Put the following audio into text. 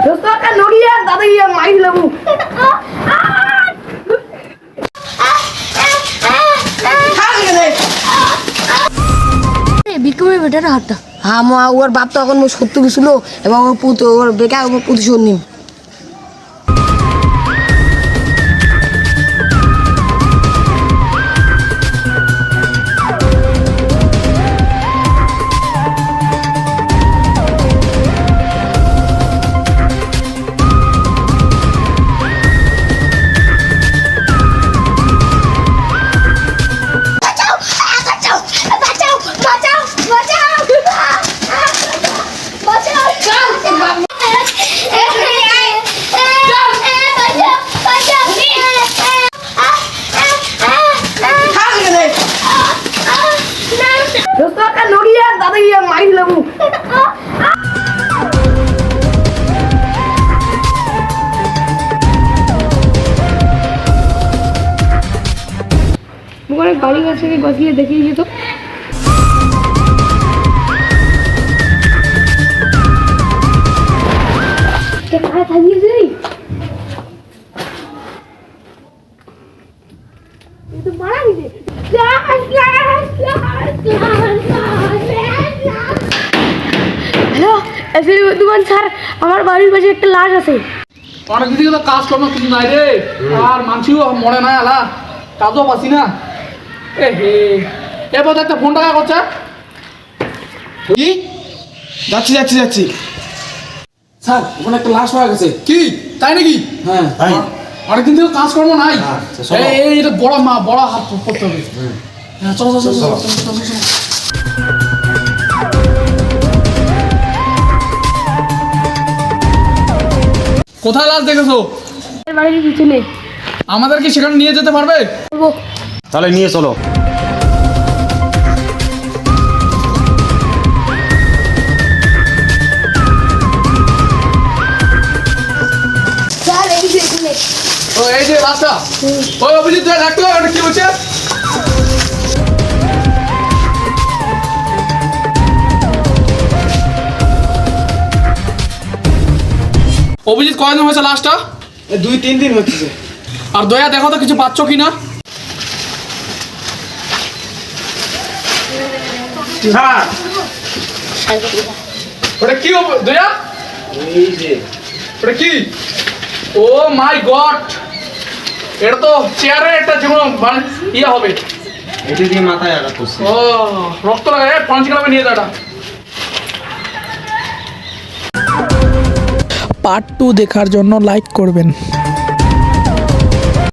दोस्तों का नोड़िया दादा ये माइक लगू বিক্রমের বেটার হাতটা হ্যাঁ মা ওর বাপ তো এখন সত্যি গেছিল এবং ওর পুত ওর বেটা ওর প্রতিশোধ নিম दोस्तों का नोड़िया दादा ये माइक लगू मुझे गाड़ी का से बसिए देखिए तो क्या कहा था ये तो बड़ा ही है হ্যালো এসএসসি বুদ্ধিমান স্যার আমার বাড়ির পাশে একটা লাশ আছে অনেক দিকে তো কাজ কর্ম কিছু নাই রে আর মানছিও মনে নাই আলা কাজও পাচ্ছি না এ হে এ বোধ একটা ফোন টাকা করছে কি যাচ্ছি যাচ্ছি যাচ্ছি স্যার ওখানে একটা লাশ পাওয়া গেছে কি তাই নাকি হ্যাঁ তাই অনেকদিন থেকে কাজকর্ম নাই এই এটা বড় হাত করতে হবে হ্যাঁ চলো চলো চলো চলো চলো কোথায় লাশ দেখেছো বাড়ির পিছনে আমাদের কি সেখানে নিয়ে যেতে পারবে তাহলে নিয়ে চলো স্যার এই যে এখানে ও এই যে লাশটা ওই অভিজিৎ তুই দেখতো এটা কি হচ্ছে অভিজিৎ কয়দিন হয়েছে লাশটা 2-3 দিন হচ্ছে আর দয়া দেখো তো কিছু পাচ্ছ কিনা হ্যাঁ ওটা কি দয়া এই যে ওটা কি ও মাই গড এটা তো চেয়ারে একটা যেমন ইয়ে হবে এটা দিয়ে মাথায় আঘাত করছে ও রক্ত লাগায় ফরেনসিক ল্যাবে নিয়ে যাটা পার্ট 2 দেখার জন্য লাইক করবেন।